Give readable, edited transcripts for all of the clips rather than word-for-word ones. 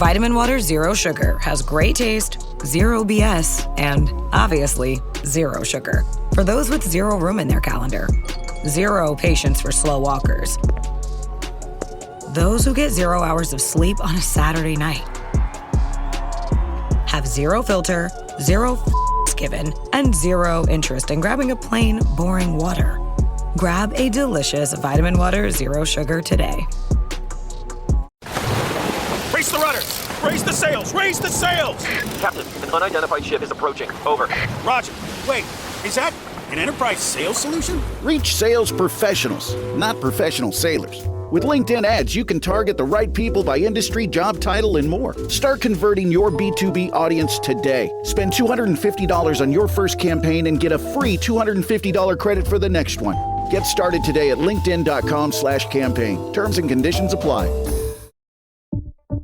Vitamin Water Zero Sugar has great taste, zero BS, and obviously, zero sugar. For those with zero room in their calendar. Zero patience for slow walkers. Those who get 0 hours of sleep on a Saturday night. Have zero filter, zero given, and zero interest in grabbing a plain, boring water. Grab a delicious Vitamin Water Zero Sugar today. Raise the rudders! Raise the sails! Raise the sails! Captain, an unidentified ship is approaching. Over. Roger. Wait, is that an enterprise sales solution? Reach sales professionals, not professional sailors. With LinkedIn ads, you can target the right people by industry, job title, and more. Start converting your B2B audience today. Spend $250 on your first campaign and get a free $250 credit for the next one. Get started today at linkedin.com/campaign. Terms and conditions apply.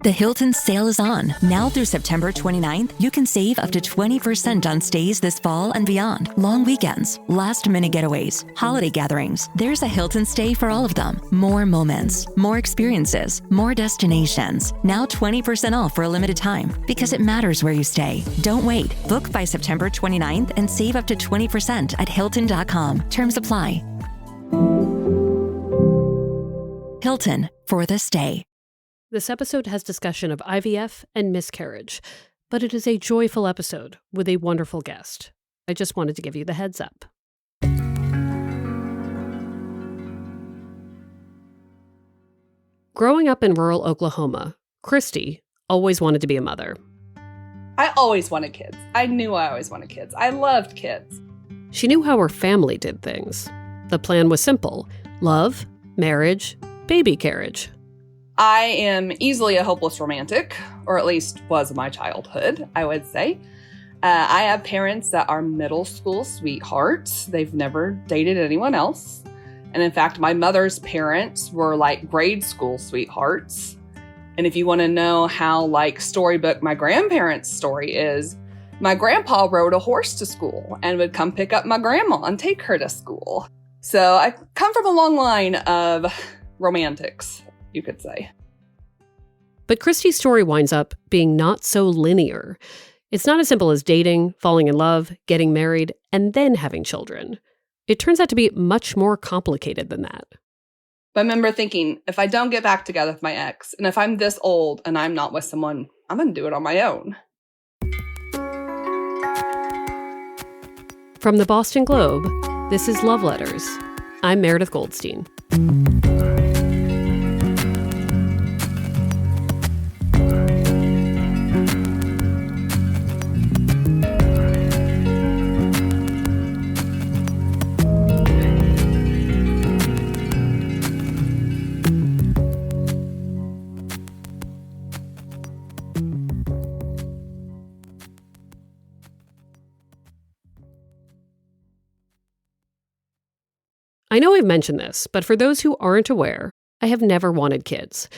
The Hilton sale is on. Now through September 29th, you can save up to 20% on stays this fall and beyond. Long weekends, last-minute getaways, holiday gatherings. There's a Hilton stay for all of them. More moments, more experiences, more destinations. Now 20% off for a limited time because it matters where you stay. Don't wait. Book by September 29th and save up to 20% at Hilton.com. Terms apply. Hilton for the stay. This episode has discussion of IVF and miscarriage, but it is a joyful episode with a wonderful guest. I just wanted to give you the heads up. Growing up in rural Oklahoma, Kristy always wanted to be a mother. I always wanted kids. I knew I always wanted kids. I loved kids. She knew how her family did things. The plan was simple: love, marriage, baby carriage. I am easily a hopeless romantic, or at least was my childhood, I would say. I have parents that are middle school sweethearts. They've never dated anyone else. And in fact, my mother's parents were like grade school sweethearts. And if you want to know how like storybook my grandparents' story is, my grandpa rode a horse to school and would come pick up my grandma and take her to school. So I come from a long line of romantics, you could say. But Kristy's story winds up being not so linear. It's not as simple as dating, falling in love, getting married, and then having children. It turns out to be much more complicated than that. But I remember thinking, if I don't get back together with my ex, and if I'm this old and I'm not with someone, I'm going to do it on my own. From the Boston Globe, this is Love Letters. I'm Meredith Goldstein. I know I've mentioned this, but for those who aren't aware, I have never wanted kids.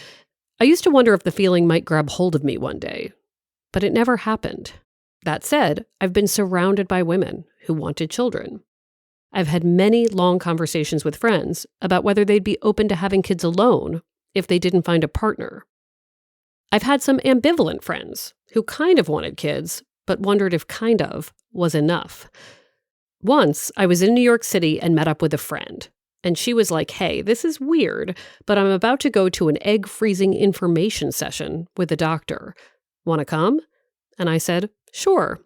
I used to wonder if the feeling might grab hold of me one day, but it never happened. That said, I've been surrounded by women who wanted children. I've had many long conversations with friends about whether they'd be open to having kids alone if they didn't find a partner. I've had some ambivalent friends who kind of wanted kids, but wondered if kind of was enough. Once, I was in New York City and met up with a friend, and she was like, "Hey, this is weird, but I'm about to go to an egg freezing information session with a doctor. Want to come?" And I said, "Sure."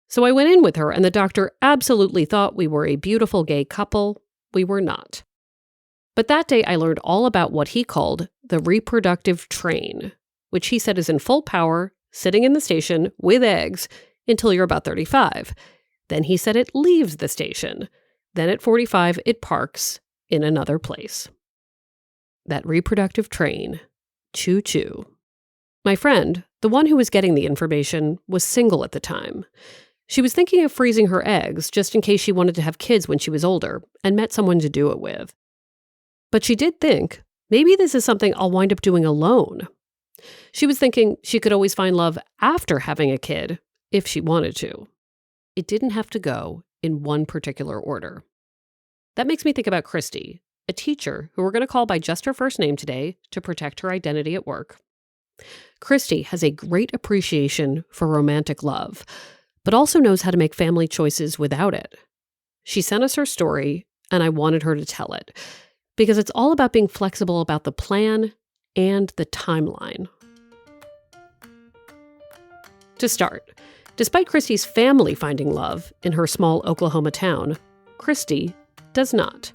So I went in with her, and the doctor absolutely thought we were a beautiful gay couple. We were not. But that day, I learned all about what he called the reproductive train, which he said is in full power, sitting in the station with eggs until you're about 35. Then he said it leaves the station. Then at 45, it parks in another place. That reproductive train. Choo-choo. My friend, the one who was getting the information, was single at the time. She was thinking of freezing her eggs just in case she wanted to have kids when she was older and met someone to do it with. But she did think, maybe this is something I'll wind up doing alone. She was thinking she could always find love after having a kid if she wanted to. It didn't have to go in one particular order. That makes me think about Kristy, a teacher who we're going to call by just her first name today to protect her identity at work. Kristy has a great appreciation for romantic love, but also knows how to make family choices without it. She sent us her story, and I wanted her to tell it, because it's all about being flexible about the plan and the timeline. To start, despite Kristy's family finding love in her small Oklahoma town, Kristy does not.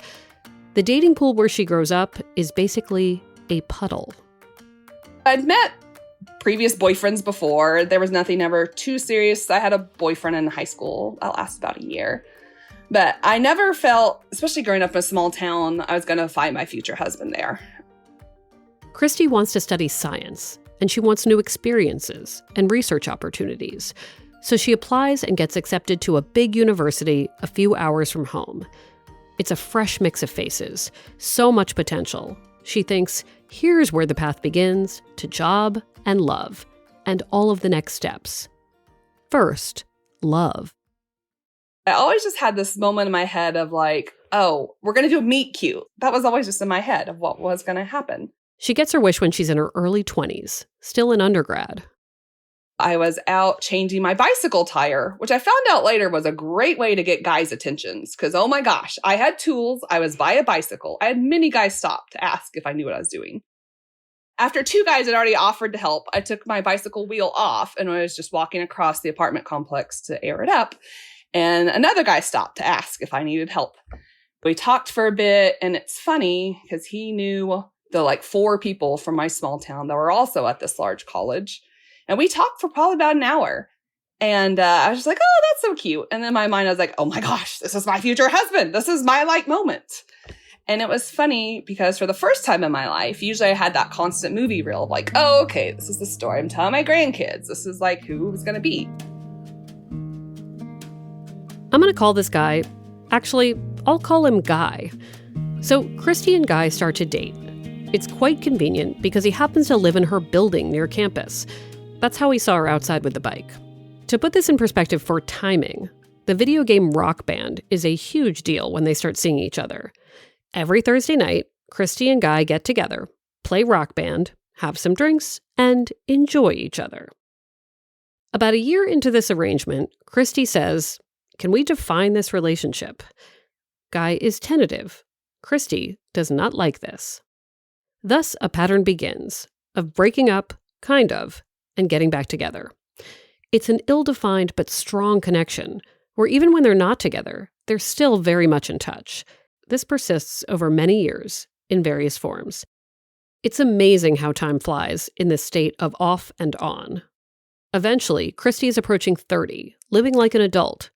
The dating pool where she grows up is basically a puddle. I'd met previous boyfriends before. There was nothing ever too serious. I had a boyfriend in high school that lasted about a year. But I never felt, especially growing up in a small town, I was going to find my future husband there. Kristy wants to study science, and she wants new experiences and research opportunities. So she applies and gets accepted to a big university a few hours from home. It's a fresh mix of faces, so much potential. She thinks, here's where the path begins to job and love, and all of the next steps. First, love. I always just had this moment in my head of like, oh, we're going to do a meet cute. That was always just in my head of what was going to happen. She gets her wish when she's in her early 20s, still in undergrad. I was out changing my bicycle tire, which I found out later was a great way to get guys' attentions. Because, oh my gosh, I had tools. I was by a bicycle. I had many guys stop to ask if I knew what I was doing. After 2 guys had already offered to help, I took my bicycle wheel off and I was just walking across the apartment complex to air it up. And another guy stopped to ask if I needed help. We talked for a bit, and it's funny because he knew the 4 people from my small town that were also at this large college. And we talked for probably about an hour. And I was just like, oh, that's so cute. And then in my mind, I was like, oh my gosh, this is my future husband. This is my moment. And it was funny because for the first time in my life, usually I had that constant movie reel of like, oh, okay, this is the story I'm telling my grandkids. This is who it's going to be. I'm going to call this guy, actually, I'll call him Guy. So Kristy and Guy start to date. It's quite convenient because he happens to live in her building near campus. That's how he saw her outside with the bike. To put this in perspective for timing, the video game Rock Band is a huge deal when they start seeing each other. Every Thursday night, Kristy and Guy get together, play Rock Band, have some drinks, and enjoy each other. About a year into this arrangement, Kristy says, can we define this relationship? Guy is tentative. Kristy does not like this. Thus, a pattern begins of breaking up, kind of, and getting back together. It's an ill-defined but strong connection, where even when they're not together, they're still very much in touch. This persists over many years in various forms. It's amazing how time flies in this state of off and on. Eventually, Kristy is approaching 30, living like an adult.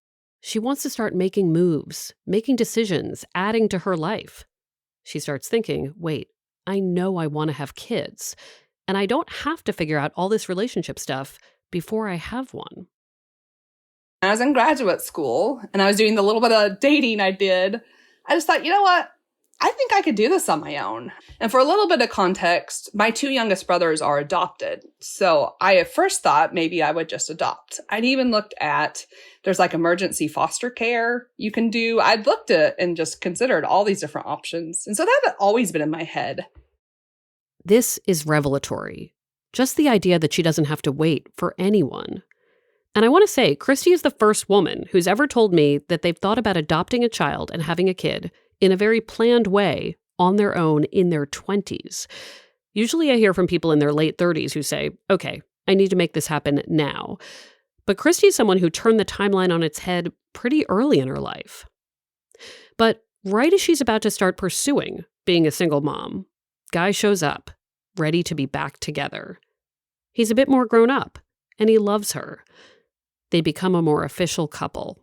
She wants to start making moves, making decisions, adding to her life. She starts thinking, wait, I know I want to have kids, and I don't have to figure out all this relationship stuff before I have one. I was in graduate school and I was doing the little bit of dating I did. I just thought, you know what? I think I could do this on my own. And for a little bit of context, my 2 youngest brothers are adopted. So I at first thought maybe I would just adopt. I'd even looked at, there's emergency foster care you can do. I'd looked at and just considered all these different options. And so that had always been in my head. This is revelatory. Just the idea that she doesn't have to wait for anyone. And I want to say, Kristy is the first woman who's ever told me that they've thought about adopting a child and having a kid in a very planned way on their own in their 20s. Usually I hear from people in their late 30s who say, okay, I need to make this happen now. But Kristy is someone who turned the timeline on its head pretty early in her life. But right as she's about to start pursuing being a single mom, Guy shows up, ready to be back together. He's a bit more grown up, and he loves her. They become a more official couple.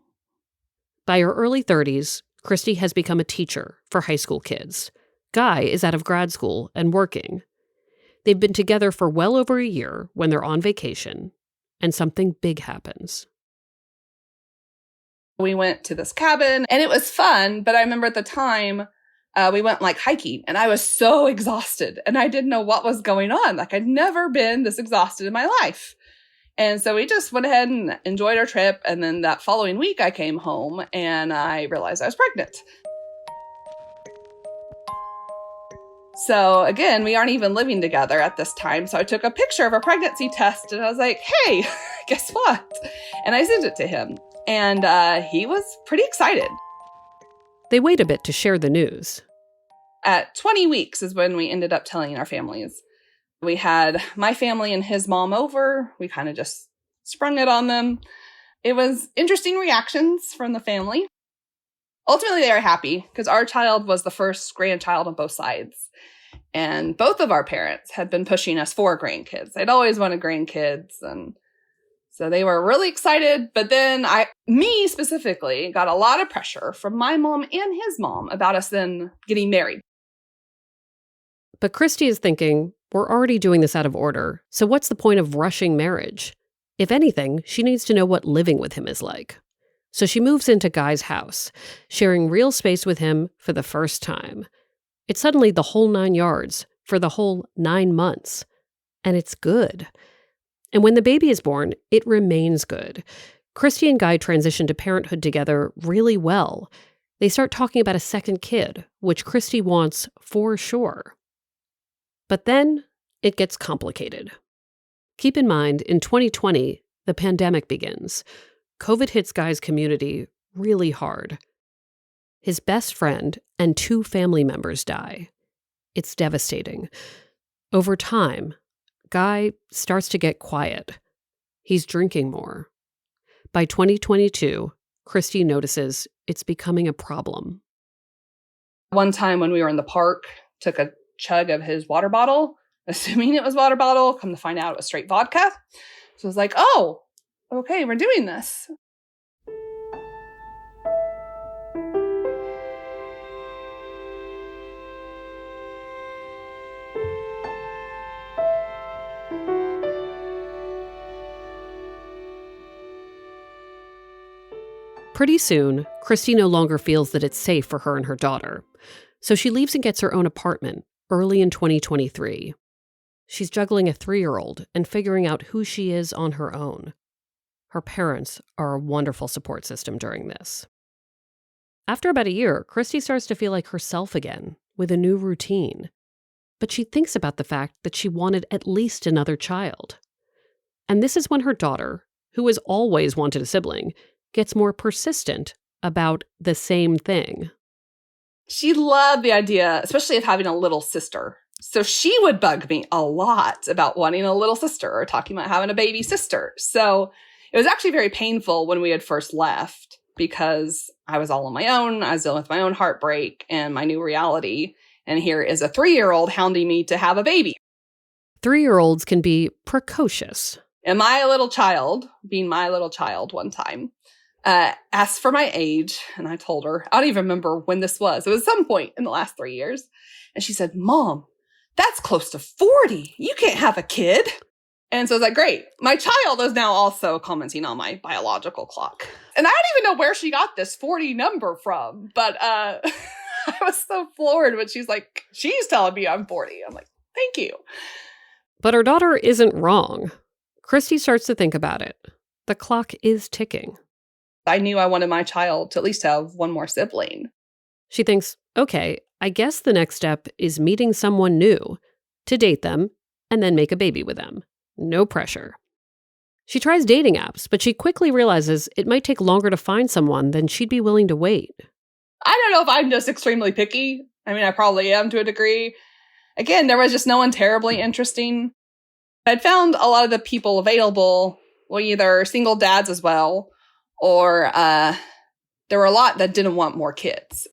By her early 30s, Kristy has become a teacher for high school kids. Guy is out of grad school and working. They've been together for well over a year when they're on vacation, and something big happens. We went to this cabin, and it was fun, but I remember at the time, we went hiking, and I was so exhausted, and I didn't know what was going on. I'd never been this exhausted in my life. And so we just went ahead and enjoyed our trip. And then that following week, I came home and I realized I was pregnant. So again, we aren't even living together at this time. So I took a picture of a pregnancy test and I was like, hey, guess what? And I sent it to him. And he was pretty excited. They wait a bit to share the news. At 20 weeks is when we ended up telling our families. We had my family and his mom over. We kind of just sprung it on them. It was interesting reactions from the family. Ultimately, they were happy because our child was the first grandchild on both sides. And both of our parents had been pushing us for grandkids. They'd always wanted grandkids. And so they were really excited. But then me specifically, got a lot of pressure from my mom and his mom about us then getting married. But Kristy is thinking, we're already doing this out of order, so what's the point of rushing marriage? If anything, she needs to know what living with him is like. So she moves into Guy's house, sharing real space with him for the first time. It's suddenly the whole 9 yards for the whole 9 months. And it's good. And when the baby is born, it remains good. Kristy and Guy transition to parenthood together really well. They start talking about a second kid, which Kristy wants for sure. But then it gets complicated. Keep in mind, in 2020, the pandemic begins. COVID hits Guy's community really hard. His best friend and 2 family members die. It's devastating. Over time, Guy starts to get quiet. He's drinking more. By 2022, Kristy notices it's becoming a problem. One time when we were in the park, took a chug of his water bottle, assuming it was water bottle, come to find out it was straight vodka. So I was like, oh, okay, we're doing this. Pretty soon, Kristy no longer feels that it's safe for her and her daughter. So she leaves and gets her own apartment early in 2023. She's juggling a 3-year-old and figuring out who she is on her own. Her parents are a wonderful support system during this. After about a year, Kristy starts to feel like herself again, with a new routine. But she thinks about the fact that she wanted at least another child. And this is when her daughter, who has always wanted a sibling, gets more persistent about the same thing. She loved the idea, especially of having a little sister. So she would bug me a lot about wanting a little sister or talking about having a baby sister. So it was actually very painful when we had first left because I was all on my own. I was dealing with my own heartbreak and my new reality. And here is a 3-year-old hounding me to have a baby. 3-year-olds can be precocious. And my little child, being my little child one time, asked for my age. And I told her, I don't even remember when this was. It was some point in the last 3 years. And she said, Mom, that's close to 40. You can't have a kid. And so I was like, great. My child is now also commenting on my biological clock. And I don't even know where she got this 40 number from. But I was so floored when she's like, she's telling me I'm 40. I'm like, thank you. But her daughter isn't wrong. Kristy starts to think about it. The clock is ticking. I knew I wanted my child to at least have one more sibling. She thinks, okay, I guess the next step is meeting someone new, to date them, and then make a baby with them. No pressure. She tries dating apps, but she quickly realizes it might take longer to find someone than she'd be willing to wait. I don't know if I'm just extremely picky. I mean, I probably am to a degree. Again, there was just no one terribly interesting. I'd found a lot of the people available were either single dads as well, or there were a lot that didn't want more kids.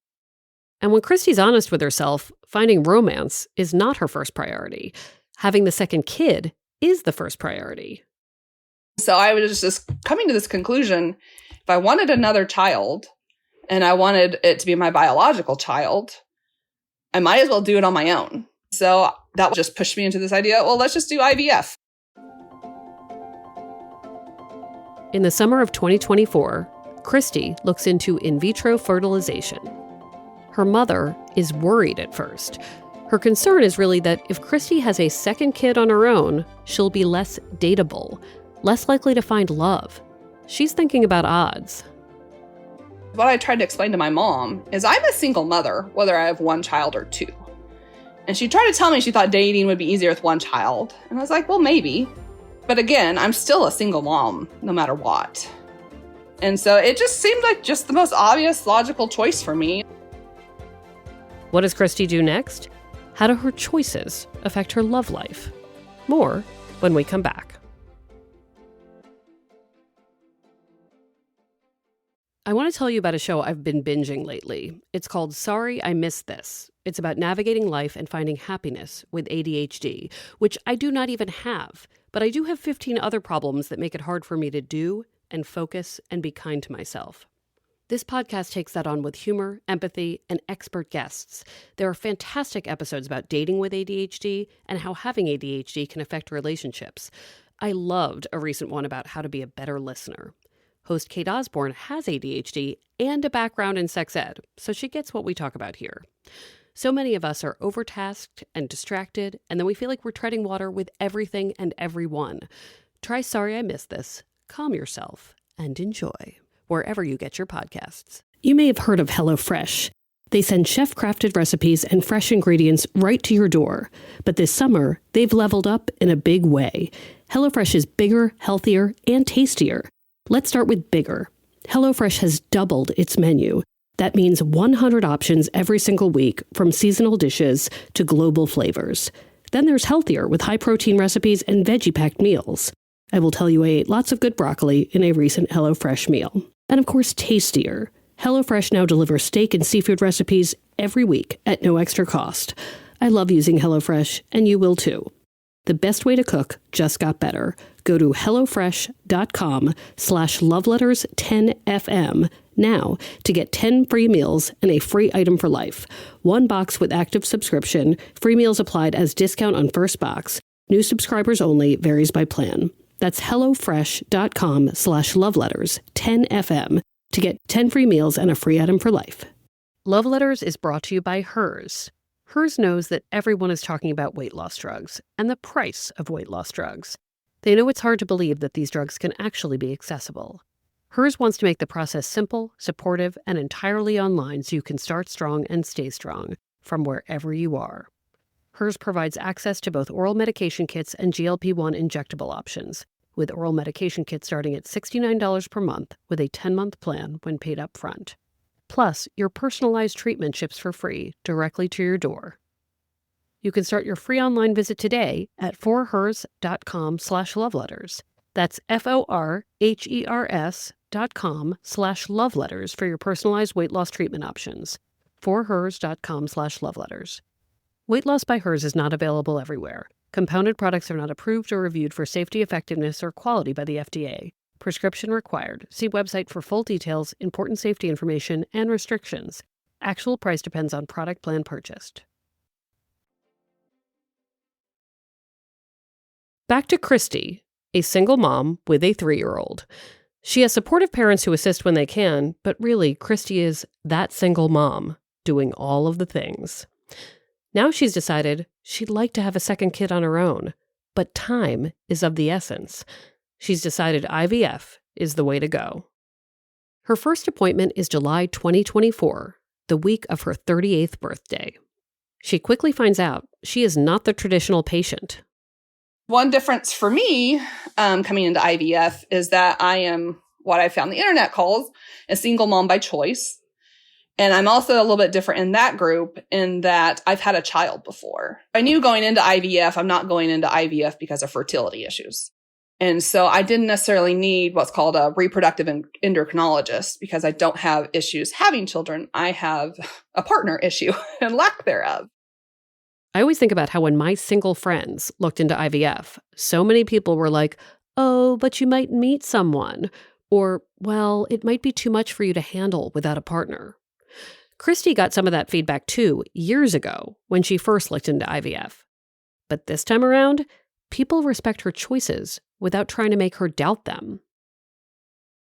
And when Kristy's honest with herself, finding romance is not her first priority. Having the second kid is the first priority. So I was just coming to this conclusion. If I wanted another child and I wanted it to be my biological child, I might as well do it on my own. So that just pushed me into this idea, well, let's just do IVF. In the summer of 2024, Kristy looks into in vitro fertilization. Her mother is worried at first. Her concern is really that if Kristy has a second kid on her own, she'll be less dateable, less likely to find love. She's thinking about odds. What I tried to explain to my mom is I'm a single mother, whether I have one child or two. And she tried to tell me she thought dating would be easier with one child. And I was like, well, maybe. But again, I'm still a single mom, no matter what. And so it just seemed like just the most obvious, logical choice for me. What does Kristy do next? How do her choices affect her love life? More when we come back. I want to tell you about a show I've been binging lately. It's called Sorry I Missed This. It's about navigating life and finding happiness with ADHD, which I do not even have, but I do have 15 other problems that make it hard for me to do and focus and be kind to myself. This podcast takes that on with humor, empathy, and expert guests. There are fantastic episodes about dating with ADHD and how having ADHD can affect relationships. I loved a recent one about how to be a better listener. Host Kate Osborne has ADHD and a background in sex ed, so she gets what we talk about here. So many of us are overtasked and distracted, and then we feel like we're treading water with everything and everyone. Try Sorry I Missed This, calm yourself, and enjoy wherever you get your podcasts. You may have heard of HelloFresh. They send chef-crafted recipes and fresh ingredients right to your door. But this summer, they've leveled up in a big way. HelloFresh is bigger, healthier, and tastier. Let's start with bigger. HelloFresh has doubled its menu. That means 100 options every single week, from seasonal dishes to global flavors. Then there's healthier with high-protein recipes and veggie-packed meals. I will tell you I ate lots of good broccoli in a recent HelloFresh meal. And of course, tastier. HelloFresh now delivers steak and seafood recipes every week at no extra cost. I love using HelloFresh, and you will too. The best way to cook just got better. Go to hellofresh.com/loveletters10fm now to get 10 free meals and a free item for life. One box with active subscription, free meals applied as discount on first box. New subscribers only, varies by plan. That's hellofresh.com/loveletters10fm to get 10 free meals and a free item for life. Love Letters is brought to you by Hers. Hers knows that everyone is talking about weight loss drugs and the price of weight loss drugs. They know it's hard to believe that these drugs can actually be accessible. Hers wants to make the process simple, supportive, and entirely online so you can start strong and stay strong from wherever you are. Hers provides access to both oral medication kits and GLP-1 injectable options, with oral medication kits starting at $69 per month with a 10-month plan when paid up front. Plus, your personalized treatment ships for free directly to your door. You can start your free online visit today at forhers.com/loveletters. That's forhers.com/loveletters for your personalized weight loss treatment options. forhers.com/loveletters. Weight loss by Hers is not available everywhere. Compounded products are not approved or reviewed for safety, effectiveness, or quality by the FDA. Prescription required. See website for full details, important safety information, and restrictions. Actual price depends on product plan purchased. Back to Kristy, a single mom with a 3-year-old. She has supportive parents who assist when they can, but really, Kristy is that single mom, doing all of the things. Now she's decided she'd like to have a second kid on her own, but time is of the essence. She's decided IVF is the way to go. Her first appointment is July 2024, the week of her 38th birthday. She quickly finds out she is not the traditional patient. One difference for me coming into IVF is that I am what I found the internet calls a single mom by choice. And I'm also a little bit different in that group in that I've had a child before. I knew going into IVF, I'm not going into IVF because of fertility issues. And so I didn't necessarily need what's called a reproductive endocrinologist because I don't have issues having children. I have a partner issue and lack thereof. I always think about how when my single friends looked into IVF, so many people were like, oh, but you might meet someone. Or, well, it might be too much for you to handle without a partner. Kristy got some of that feedback too years ago when she first looked into IVF. But this time around, people respect her choices without trying to make her doubt them.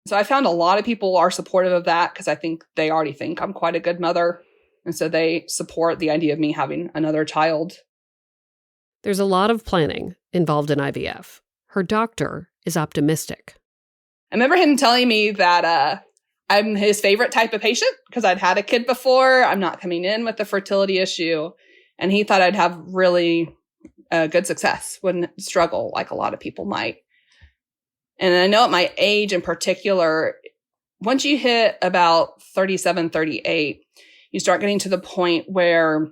So I found a lot of people are supportive of that because I think they already think I'm quite a good mother. And so they support the idea of me having another child. There's a lot of planning involved in IVF. Her doctor is optimistic. I remember him telling me that I'm his favorite type of patient because I'd had a kid before. I'm not coming in with a fertility issue. And he thought I'd have really good success, wouldn't struggle like a lot of people might. And I know at my age in particular, once you hit about 37, 38, you start getting to the point where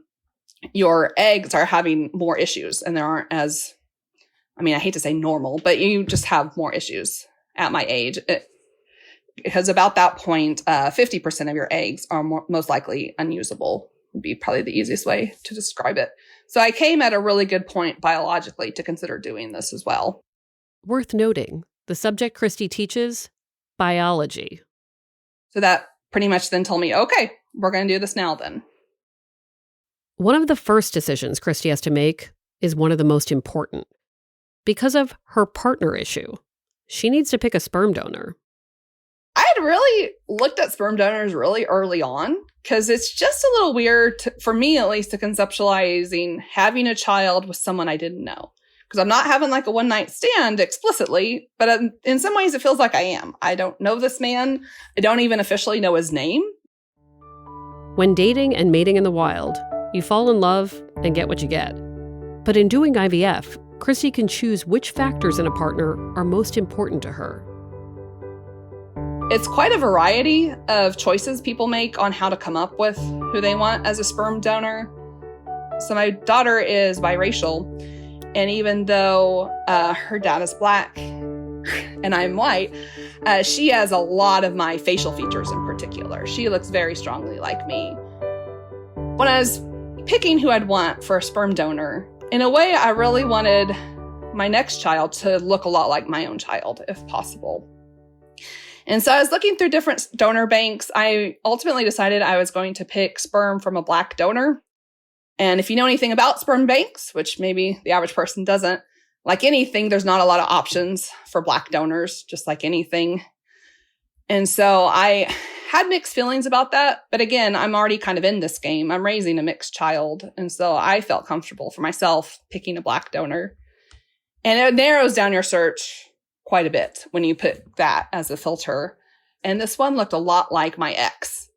your eggs are having more issues and there aren't as, I mean, I hate to say normal, but you just have more issues at my age. Because about that point, 50% of your eggs are most likely unusable, would be probably the easiest way to describe it. So I came at a really good point biologically to consider doing this as well. Worth noting, the subject Kristy teaches, biology. So that pretty much then told me, okay, we're going to do this now then. One of the first decisions Kristy has to make is one of the most important. Because of her partner issue, she needs to pick a sperm donor. I had really looked at sperm donors really early on because it's just a little weird, for me at least, to conceptualizing having a child with someone I didn't know. Because I'm not having like a one-night stand explicitly, but in some ways it feels like I am. I don't know this man. I don't even officially know his name. When dating and mating in the wild, you fall in love and get what you get. But in doing IVF, Kristy can choose which factors in a partner are most important to her. It's quite a variety of choices people make on how to come up with who they want as a sperm donor. So my daughter is biracial, and even though her dad is Black and I'm white, she has a lot of my facial features in particular. She looks very strongly like me. When I was picking who I'd want for a sperm donor, in a way, I really wanted my next child to look a lot like my own child, if possible. And so I was looking through different donor banks. I ultimately decided I was going to pick sperm from a Black donor. And if you know anything about sperm banks, which maybe the average person doesn't, like anything, there's not a lot of options for Black donors, just like anything. And so I had mixed feelings about that. But again, I'm already kind of in this game. I'm raising a mixed child. And so I felt comfortable for myself picking a Black donor. And it narrows down your search quite a bit when you put that as a filter. And this one looked a lot like my ex.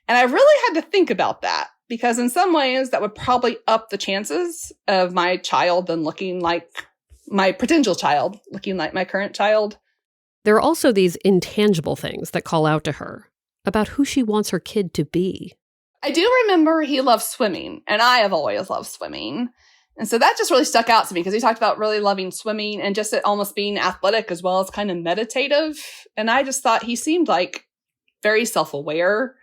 And I really had to think about that because in some ways that would probably up the chances of my child then looking like my potential child, looking like my current child. There are also these intangible things that call out to her about who she wants her kid to be. I do remember he loves swimming, and I have always loved swimming. And so that just really stuck out to me because he talked about really loving swimming and just it almost being athletic as well as kind of meditative. And I just thought he seemed like very self-aware.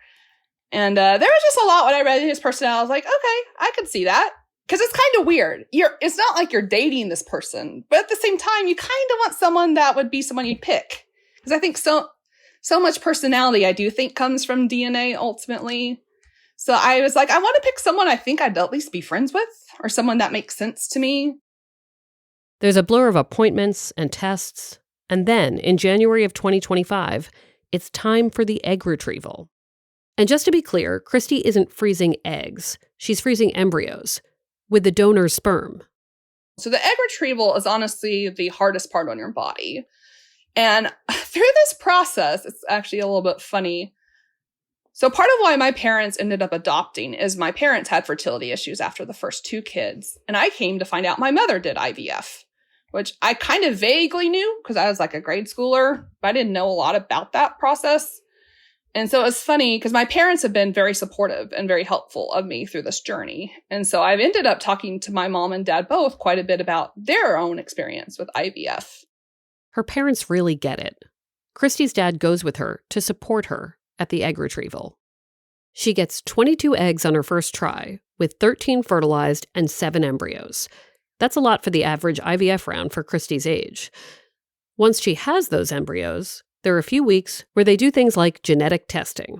And there was just a lot when I read his personality. I was like, okay, I could see that. Because it's kind of weird. It's not like you're dating this person, but at the same time, you kind of want someone that would be someone you'd pick. Because I think so much personality, I do think, comes from DNA ultimately. So I was like, I want to pick someone I think I'd at least be friends with, or someone that makes sense to me. There's a blur of appointments and tests. And then, in January of 2025, it's time for the egg retrieval. And just to be clear, Kristy isn't freezing eggs. She's freezing embryos with the donor's sperm. So the egg retrieval is honestly the hardest part on your body. And through this process, it's actually a little bit funny. So part of why my parents ended up adopting is my parents had fertility issues after the first 2 kids. And I came to find out my mother did IVF, which I kind of vaguely knew because I was like a grade schooler, but I didn't know a lot about that process. And so it's funny because my parents have been very supportive and very helpful of me through this journey. And so I've ended up talking to my mom and dad both quite a bit about their own experience with IVF. Her parents really get it. Kristy's dad goes with her to support her at the egg retrieval. She gets 22 eggs on her first try, with 13 fertilized and 7 embryos. That's a lot for the average IVF round for Kristy's age. Once she has those embryos, there are a few weeks where they do things like genetic testing.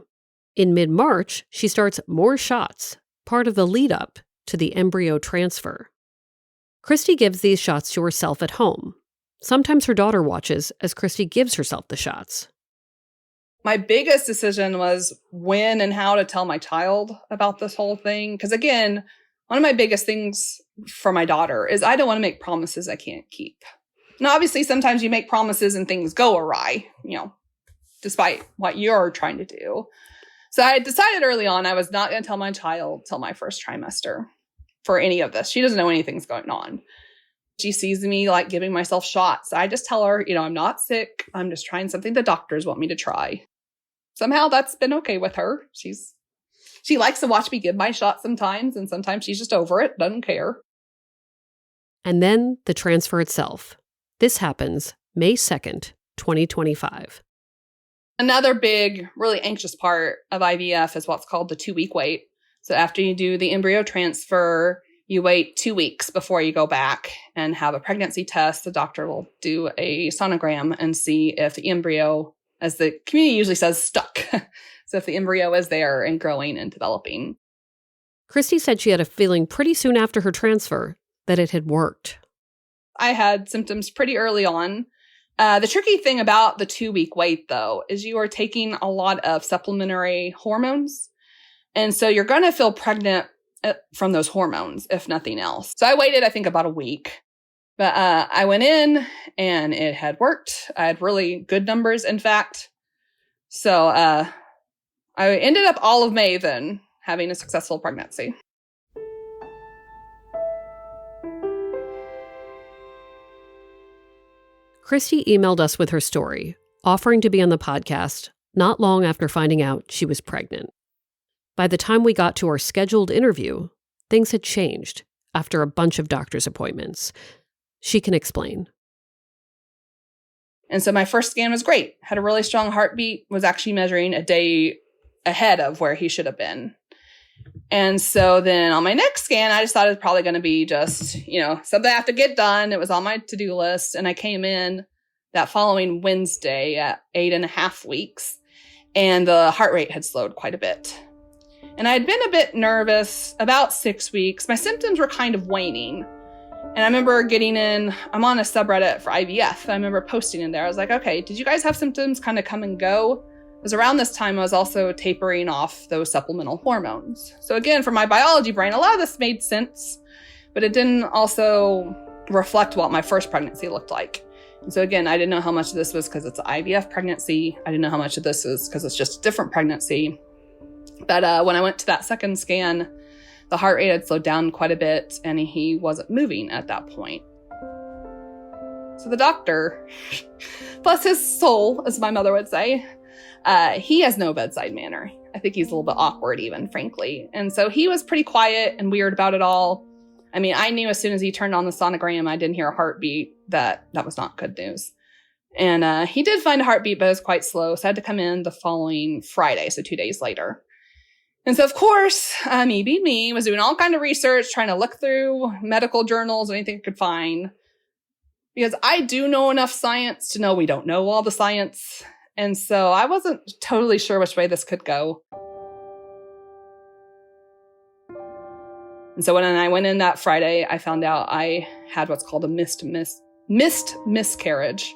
In mid-March, she starts more shots, part of the lead-up to the embryo transfer. Kristy gives these shots to herself at home. Sometimes her daughter watches as Kristy gives herself the shots. My biggest decision was when and how to tell my child about this whole thing. Because again, one of my biggest things for my daughter is I don't want to make promises I can't keep. And obviously, sometimes you make promises and things go awry, despite what you're trying to do. So I decided early on I was not going to tell my child till my first trimester. for any of this. She doesn't know anything's going on. She sees me like giving myself shots. I just tell her, I'm not sick. I'm just trying something the doctors want me to try. Somehow that's been okay with her. She likes to watch me give my shot sometimes, and sometimes she's just over it, doesn't care. And then the transfer itself. This happens May 2nd, 2025. Another big, really anxious part of IVF is what's called the 2-week wait. So after you do the embryo transfer, you wait 2 weeks before you go back and have a pregnancy test. The doctor will do a sonogram and see if the embryo, as the community usually says, stuck. So if the embryo is there and growing and developing. Kristy said she had a feeling pretty soon after her transfer that it had worked. I had symptoms pretty early on. The tricky thing about the 2-week wait, though, is you are taking a lot of supplementary hormones. And so you're going to feel pregnant from those hormones, if nothing else. So I waited, I think, about a week. But I went in and it had worked. I had really good numbers, in fact. So I ended up all of May then having a successful pregnancy. Kristy emailed us with her story, offering to be on the podcast not long after finding out she was pregnant. By the time we got to our scheduled interview, things had changed after a bunch of doctor's appointments. She can explain. And so my first scan was great. Had a really strong heartbeat, was actually measuring a day ahead of where he should have been. And so then on my next scan, I just thought it was probably going to be just, something I have to get done. It was on my to-do list. And I came in that following Wednesday at 8.5 weeks, and the heart rate had slowed quite a bit. And I had been a bit nervous about 6 weeks. My symptoms were kind of waning. And I remember getting in, I'm on a subreddit for IVF. I remember posting in there. I was like, okay, did you guys have symptoms kind of come and go? Because around this time, I was also tapering off those supplemental hormones. So again, for my biology brain, a lot of this made sense, but it didn't also reflect what my first pregnancy looked like. And so again, I didn't know how much of this was because it's an IVF pregnancy. I didn't know how much of this is because it's just a different pregnancy. But when I went to that second scan, the heart rate had slowed down quite a bit, and he wasn't moving at that point. So the doctor, bless his soul, as my mother would say, he has no bedside manner. I think he's a little bit awkward even, frankly. And so he was pretty quiet and weird about it all. I mean, I knew as soon as he turned on the sonogram, I didn't hear a heartbeat, that was not good news. And he did find a heartbeat, but it was quite slow. So I had to come in the following Friday, so 2 days later. And so, of course, me being me, was doing all kind of research, trying to look through medical journals, anything I could find. Because I do know enough science to know we don't know all the science. And so I wasn't totally sure which way this could go. And so when I went in that Friday, I found out I had what's called a missed miscarriage.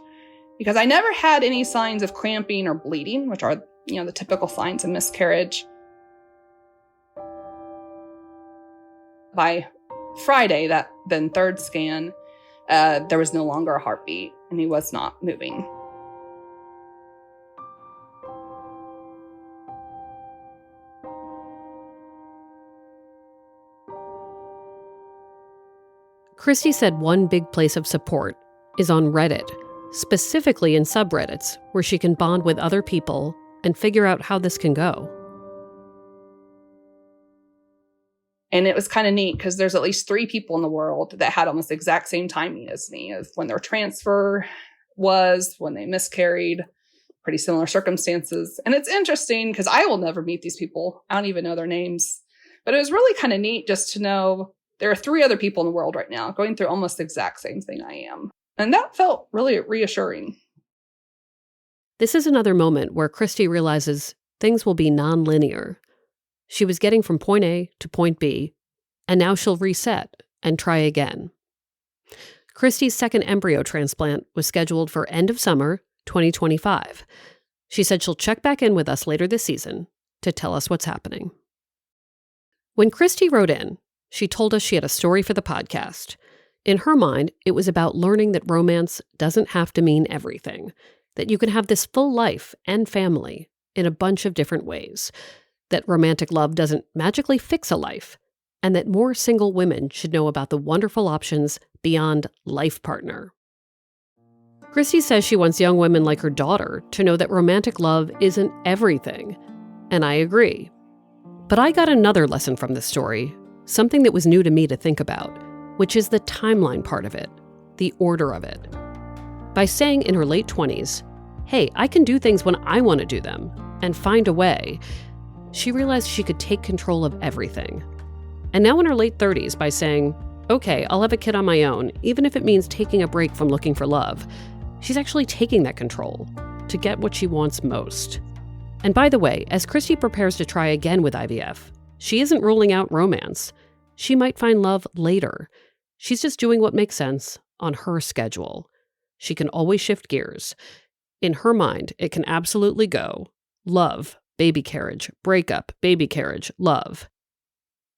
Because I never had any signs of cramping or bleeding, which are, the typical signs of miscarriage. By Friday, that then third scan, there was no longer a heartbeat, and he was not moving. Kristy said one big place of support is on Reddit, specifically in subreddits where she can bond with other people and figure out how this can go. And it was kind of neat because there's at least 3 people in the world that had almost the exact same timing as me, of when their transfer was, when they miscarried, pretty similar circumstances. And it's interesting because I will never meet these people. I don't even know their names. But it was really kind of neat just to know there are 3 other people in the world right now going through almost the exact same thing I am. And that felt really reassuring. This is another moment where Kristy realizes things will be non-linear. She was getting from point A to point B, and now she'll reset and try again. Kristy's second embryo transplant was scheduled for end of summer 2025. She said she'll check back in with us later this season to tell us what's happening. When Kristy wrote in, she told us she had a story for the podcast. In her mind, it was about learning that romance doesn't have to mean everything, that you can have this full life and family in a bunch of different ways, that romantic love doesn't magically fix a life, and that more single women should know about the wonderful options beyond life partner. Kristy says she wants young women like her daughter to know that romantic love isn't everything, and I agree. But I got another lesson from this story, something that was new to me to think about, which is the timeline part of it, the order of it. By saying in her late 20s, hey, I can do things when I want to do them, and find a way, she realized she could take control of everything. And now in her late 30s, by saying, okay, I'll have a kid on my own, even if it means taking a break from looking for love, she's actually taking that control to get what she wants most. And by the way, as Kristy prepares to try again with IVF, she isn't ruling out romance. She might find love later. She's just doing what makes sense on her schedule. She can always shift gears. In her mind, it can absolutely go love, baby carriage, breakup, baby carriage, love.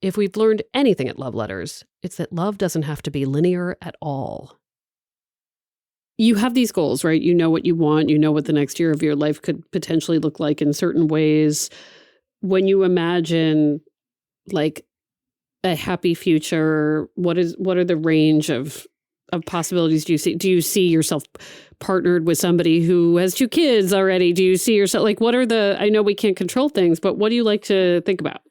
If we've learned anything at Love Letters, it's that love doesn't have to be linear at all. You have these goals, right? You know what you want. You know what the next year of your life could potentially look like in certain ways. When you imagine like a happy future, what are the range of possibilities do you see? Do you see yourself partnered with somebody who has 2 kids already? Do you see yourself like I know we can't control things, but what do you like to think about?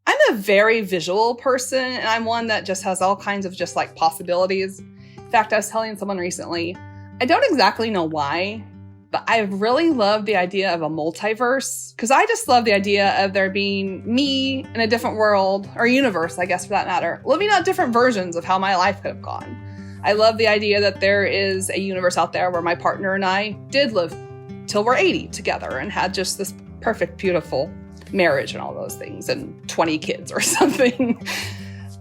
I'm a very visual person, and I'm one that just has all kinds of just like possibilities. In fact, I was telling someone recently, I don't exactly know why, but I really love the idea of a multiverse, because I just love the idea of there being me in a different world, or universe, I guess for that matter, living out different versions of how my life could have gone. I love the idea that there is a universe out there where my partner and I did live till we're 80 together and had just this perfect, beautiful marriage and all those things and 20 kids or something.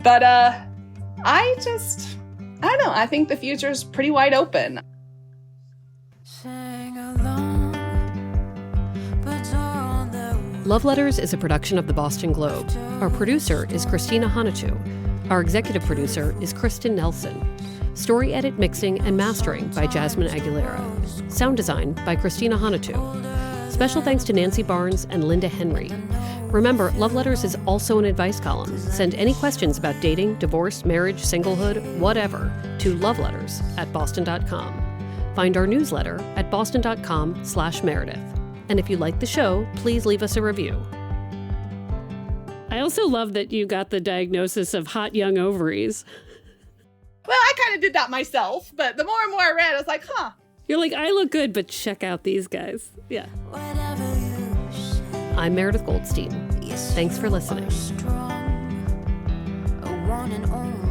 But I don't know. I think the future's pretty wide open. Love Letters is a production of the Boston Globe. Our producer is Christina Hanatu. Our executive producer is Kristen Nelson. Story edit, mixing, and mastering by Jasmine Aguilera. Sound design by Christina Hanatu. Special thanks to Nancy Barnes and Linda Henry. Remember, Love Letters is also an advice column. Send any questions about dating, divorce, marriage, singlehood, whatever, to loveletters@boston.com. Find our newsletter at boston.com/Meredith. And if you like the show, please leave us a review. I also love that you got the diagnosis of hot young ovaries. Well, I kind of did that myself, but the more and more I read, I was like, huh. You're like, I look good, but check out these guys. Yeah. I'm Meredith Goldstein. Thanks for listening. One and only.